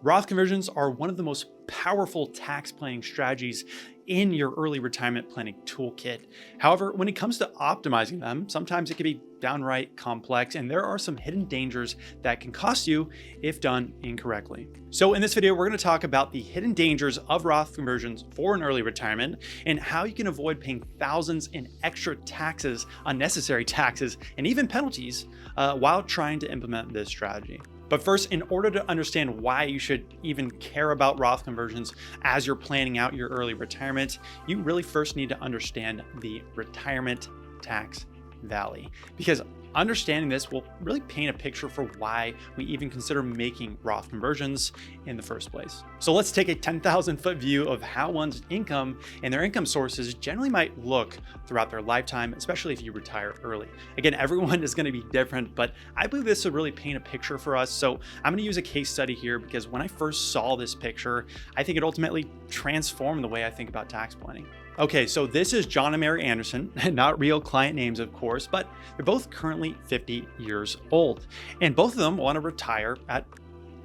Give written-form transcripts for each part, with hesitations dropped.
Roth conversions are one of the most powerful tax planning strategies in your early retirement planning toolkit. However, when it comes to optimizing them, sometimes it can be downright complex, and there are some hidden dangers that can cost you if done incorrectly. So in this video, we're going to talk about the hidden dangers of Roth conversions for an early retirement and how you can avoid paying thousands in extra taxes, unnecessary taxes, and even penalties while trying to implement this strategy. But first, in order to understand why you should even care about Roth conversions as you're planning out your early retirement, you really first need to understand the retirement tax valley, because understanding this will really paint a picture for why we even consider making Roth conversions in the first place. So let's take a 10,000-foot view of how one's income and their income sources generally might look throughout their lifetime, especially if you retire early. Again, everyone is going to be different, but I believe this will really paint a picture for us. So I'm going to use a case study here because when I first saw this picture, I think it ultimately transformed the way I think about tax planning. Okay, so this is John and Mary Anderson, not real client names, of course, but they're both currently 50 years old. And both of them want to retire at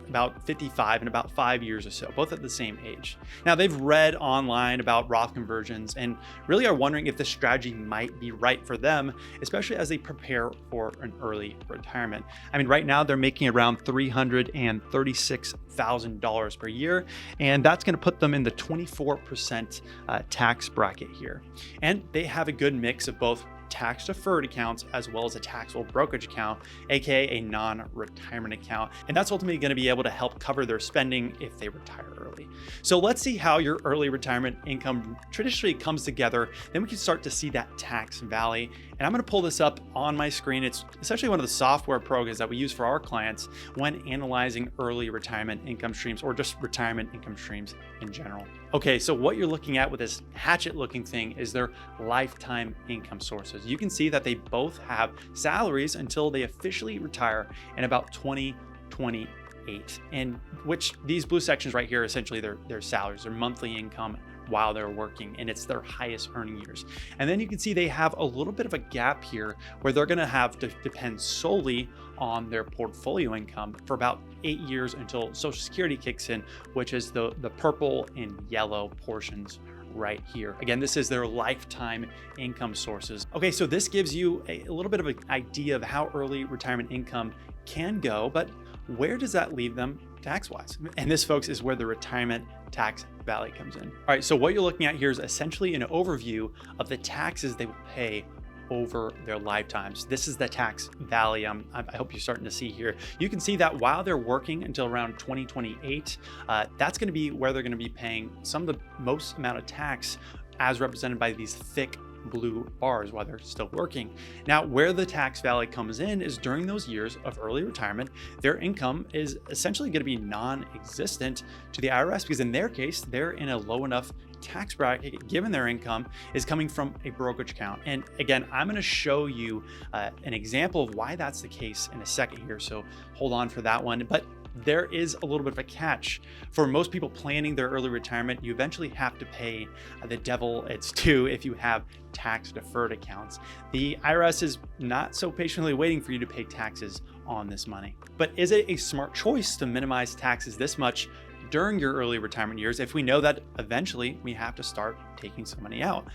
about 55 in about 5 years or so, both at the same age. Now, they've read online about Roth conversions and really are wondering if the strategy might be right for them, especially as they prepare for an early retirement. I mean, right now they're making around $336,000 per year, and that's going to put them in the 24% tax bracket here. And they have a good mix of both tax deferred accounts as well as a taxable brokerage account, aka a non-retirement account. And that's ultimately going to be able to help cover their spending if they retire early. So let's see how your early retirement income traditionally comes together. Then we can start to see that tax valley. And I'm going to pull this up on my screen. It's essentially one of the software programs that we use for our clients when analyzing early retirement income streams or just retirement income streams in general. Okay, so what you're looking at with this hatchet looking thing is their lifetime income sources. You can see that they both have salaries until they officially retire in about 2028, and which these blue sections right here are essentially their salaries, their monthly income while they're working, and it's their highest earning years. And then you can see they have a little bit of a gap here where they're going to have to depend solely on their portfolio income for about 8 years until Social Security kicks in, which is the purple and yellow portions right here. Again, this is their lifetime income sources. Okay, so this gives you a little bit of an idea of how early retirement income can go, but where does that leave them tax-wise? And this, folks, is where the retirement tax valley comes in. All right, so what you're looking at here is essentially an overview of the taxes they will pay over their lifetimes. This is the tax valley I hope you're starting to see here. You can see that while they're working until around 2028, that's going to be where they're going to be paying some of the most amount of tax as represented by these thick blue bars while they're still working. Now, where the tax valley comes in is during those years of early retirement, their income is essentially going to be non-existent to the IRS because in their case, they're in a low enough tax bracket given their income is coming from a brokerage account. And again, I'm going to show you an example of why that's the case in a second here. So hold on for that one. But there is a little bit of a catch. For most people planning their early retirement, you eventually have to pay the devil its due if you have tax deferred accounts. The IRS is not so patiently waiting for you to pay taxes on this money. But is it a smart choice to minimize taxes this much during your early retirement years if we know that eventually we have to start taking some money out?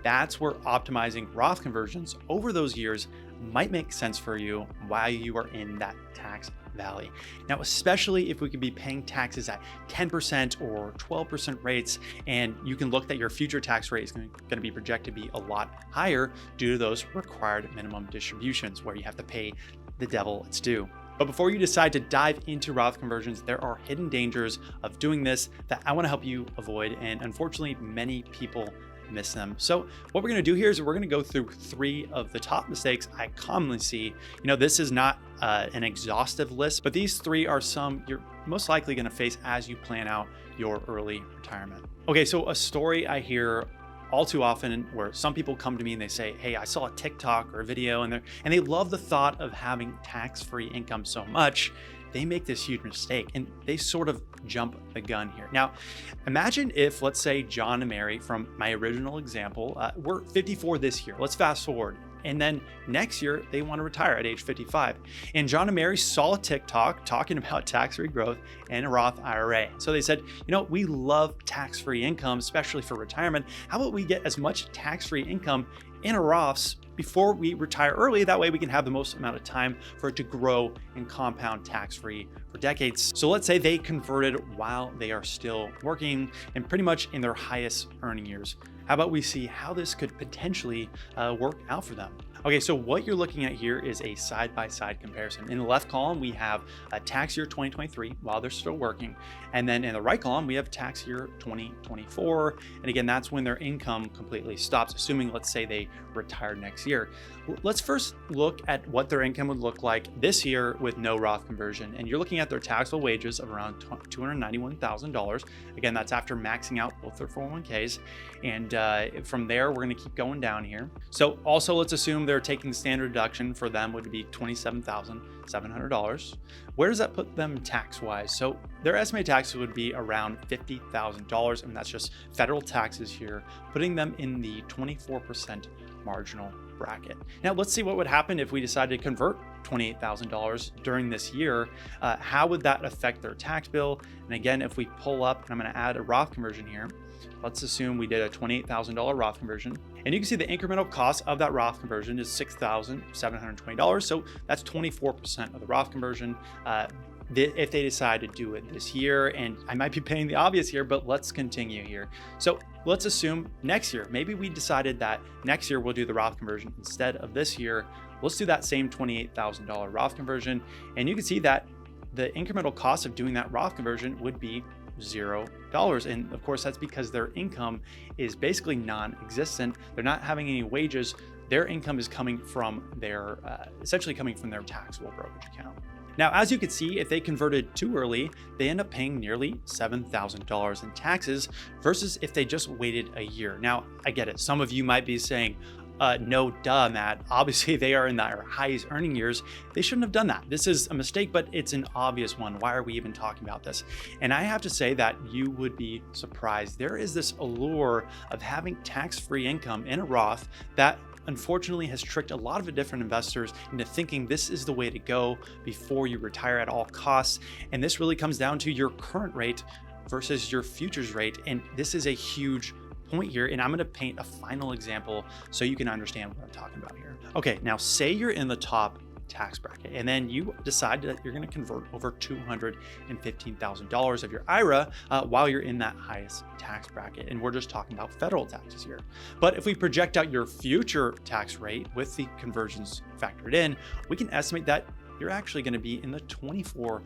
That's where optimizing Roth conversions over those years might make sense for you while you are in that tax valley. Now, especially if we could be paying taxes at 10% or 12% rates, and you can look that your future tax rate is going to be projected to be a lot higher due to those required minimum distributions where you have to pay the devil its due. But before you decide to dive into Roth conversions, there are hidden dangers of doing this that I want to help you avoid, and unfortunately, many people miss them. So what we're going to do here is we're going to go through 3 of the top mistakes I commonly see. This is not an exhaustive list, but these 3 are some you're most likely going to face as you plan out your early retirement. Okay, so a story I hear all too often where some people come to me and they say, hey, I saw a TikTok or a video and they love the thought of having tax-free income so much, they make this huge mistake and they sort of jump the gun here. Now, imagine if, let's say, John and Mary, from my original example, we're 54 this year. Let's fast forward And then next year, they want to retire at age 55. And John and Mary saw a TikTok talking about tax-free growth and a Roth IRA. So they said, we love tax-free income, especially for retirement. How about we get as much tax-free income in a Roths before we retire early? That way we can have the most amount of time for it to grow and compound tax-free for decades. So let's say they converted while they are still working and pretty much in their highest earning years. How about we see how this could potentially work out for them? Okay, so what you're looking at here is a side-by-side comparison. In the left column, we have a tax year 2023 while they're still working. And then in the right column, we have tax year 2024. And again, that's when their income completely stops, assuming, let's say, they retire next year. Let's first look at what their income would look like this year with no Roth conversion. And you're looking at their taxable wages of around $291,000. Again, that's after maxing out both their 401ks. And from there, we're going to keep going down here. So also, let's assume they're taking the standard deduction for them would be $27,700. Where does that put them tax-wise? So their estimated taxes would be around $50,000, and that's just federal taxes here, putting them in the 24% marginal bracket. Now let's see what would happen if we decided to convert $28,000 during this year. How would that affect their tax bill? And again, if we pull up, and I'm going to add a Roth conversion here. Let's assume we did a $28,000 Roth conversion. And you can see the incremental cost of that Roth conversion is $6,720. So that's 24% of the Roth conversion. If they decide to do it this year, and I might be paying the obvious here, but let's continue here. So let's assume next year, maybe we decided that next year we'll do the Roth conversion instead of this year. Let's do that same $28,000 Roth conversion. And you can see that the incremental cost of doing that Roth conversion would be $0. And of course, that's because their income is basically non-existent. They're not having any wages. Their income is coming from their, essentially coming from their taxable brokerage account. Now, as you can see, if they converted too early, they end up paying nearly $7,000 in taxes versus if they just waited a year. Now, I get it. Some of you might be saying, no, duh, Matt. Obviously, they are in their highest earning years. They shouldn't have done that. This is a mistake, but it's an obvious one. Why are we even talking about this? And I have to say that you would be surprised. There is this allure of having tax-free income in a Roth that unfortunately has tricked a lot of different investors into thinking this is the way to go before you retire at all costs. And this really comes down to your current rate versus your futures rate. And this is a huge point here, and I'm going to paint a final example so you can understand what I'm talking about here. Okay, now say you're in the top tax bracket, and then you decide that you're going to convert over $215,000 of your IRA while you're in that highest tax bracket. And we're just talking about federal taxes here. But if we project out your future tax rate with the conversions factored in, we can estimate that you're actually going to be in the 24%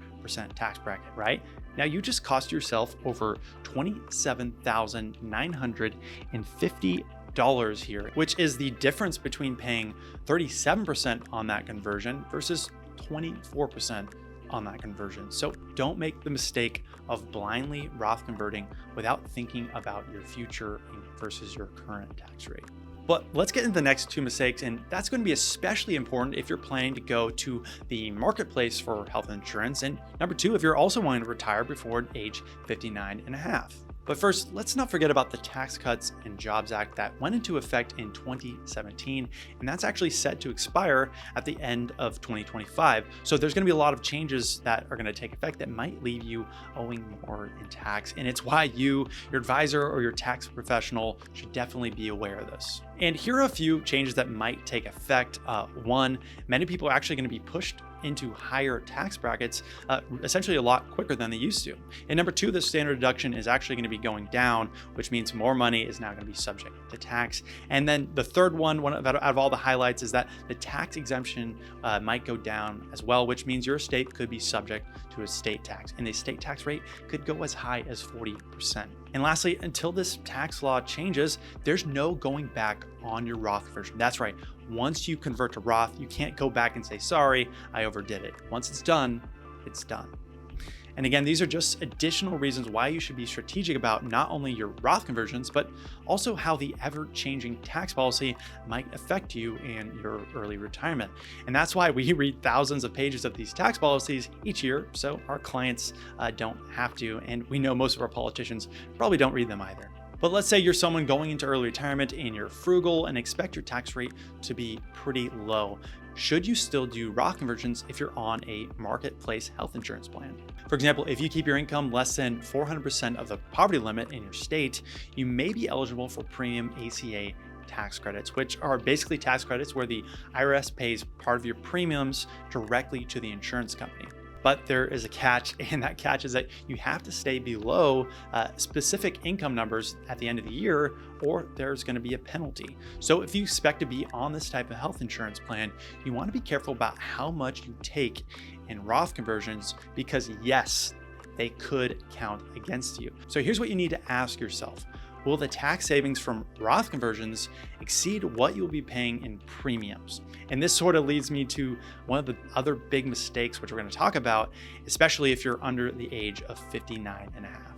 tax bracket, right? Now you just cost yourself over $27,950 here, which is the difference between paying 37% on that conversion versus 24% on that conversion. So don't make the mistake of blindly Roth converting without thinking about your future versus your current tax rate. But let's get into the next two mistakes, and that's going to be especially important if you're planning to go to the marketplace for health insurance, and number two, if you're also wanting to retire before age 59 and a half. But first, let's not forget about the Tax Cuts and Jobs Act that went into effect in 2017, and that's actually set to expire at the end of 2025. So there's going to be a lot of changes that are going to take effect that might leave you owing more in tax. And it's why you, your advisor, or your tax professional should definitely be aware of this. And here are a few changes that might take effect. One, many people are actually going to be pushed into higher tax brackets essentially a lot quicker than they used to. And number two, the standard deduction is actually going to be going down, which means more money is now going to be subject to tax. And then the third one out of all the highlights is that the tax exemption might go down as well, which means your state could be subject to a state tax, and the state tax rate could go as high as 40%. And lastly, until this tax law changes, there's no going back on your Roth conversion. That's right. Once you convert to Roth, you can't go back and say, sorry, I overdid it. Once it's done, it's done. And again, these are just additional reasons why you should be strategic about not only your Roth conversions, but also how the ever-changing tax policy might affect you and your early retirement. And that's why we read thousands of pages of these tax policies each year, so our clients don't have to, and we know most of our politicians probably don't read them either. But let's say you're someone going into early retirement and you're frugal and expect your tax rate to be pretty low. Should you still do Roth conversions if you're on a marketplace health insurance plan? For example, if you keep your income less than 400% of the poverty limit in your state, you may be eligible for premium ACA tax credits, which are basically tax credits where the IRS pays part of your premiums directly to the insurance company. But there is a catch, and that catch is that you have to stay below specific income numbers at the end of the year, or there's going to be a penalty. So if you expect to be on this type of health insurance plan, you want to be careful about how much you take in Roth conversions, because yes, they could count against you. So here's what you need to ask yourself. Will the tax savings from Roth conversions exceed what you'll be paying in premiums? And this sort of leads me to one of the other big mistakes, which we're going to talk about, especially if you're under the age of 59 and a half.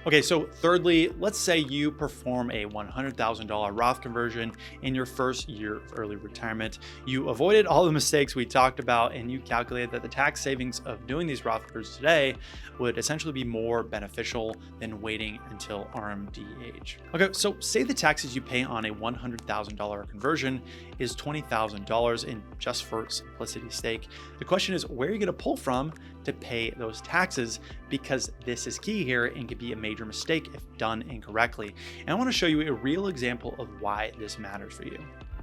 Okay, so thirdly, let's say you perform a $100,000 Roth conversion in your first year of early retirement. You avoided all the mistakes we talked about, and you calculated that the tax savings of doing these Roth conversions today would essentially be more beneficial than waiting until RMD age. Okay, so say the taxes you pay on a $100,000 conversion is $20,000, and just for simplicity's sake, the question is, where are you going to pull from to pay those taxes? Because this is key here and could be a major mistake if done incorrectly. And I want to show you a real example of why this matters for you.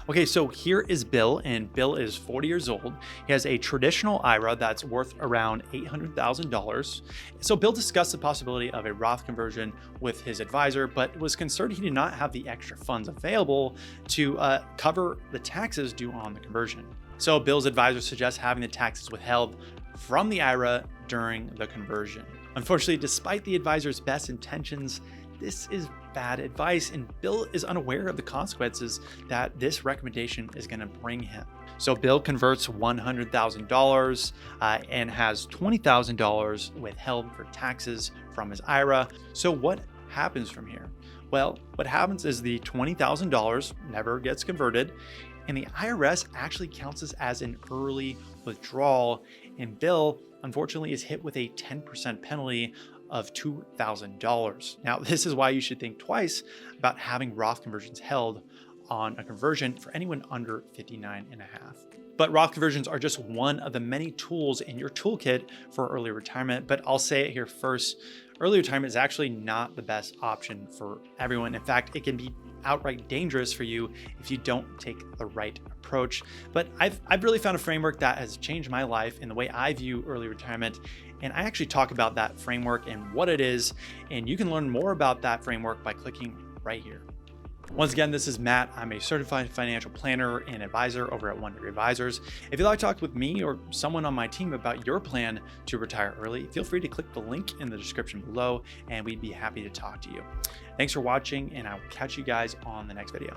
Okay, so here is Bill, and Bill is 40 years old. He has a traditional IRA that's worth around $800,000. So Bill discussed the possibility of a Roth conversion with his advisor, but was concerned he did not have the extra funds available to cover the taxes due on the conversion. So Bill's advisor suggests having the taxes withheld from the IRA during the conversion. Unfortunately, despite the advisor's best intentions, this is bad advice, and Bill is unaware of the consequences that this recommendation is going to bring him. So Bill converts $100,000 and has $20,000 withheld for taxes from his IRA. So what happens from here? Well, what happens is the $20,000 never gets converted, and the IRS actually counts this as an early withdrawal, and Bill unfortunately is hit with a 10% penalty of $2,000. Now, this is why you should think twice about having Roth conversions held on a conversion for anyone under 59 and a half. But Roth conversions are just one of the many tools in your toolkit for early retirement. But I'll say it here first, early retirement is actually not the best option for everyone. In fact, it can be outright dangerous for you if you don't take the right approach. But I've really found a framework that has changed my life in the way I view early retirement. And I actually talk about that framework and what it is. And you can learn more about that framework by clicking right here. Once again, this is Matt. I'm a certified financial planner and advisor over at Wonder Advisors. If you'd like to talk with me or someone on my team about your plan to retire early, feel free to click the link in the description below, and we'd be happy to talk to you. Thanks for watching, and I will catch you guys on the next video.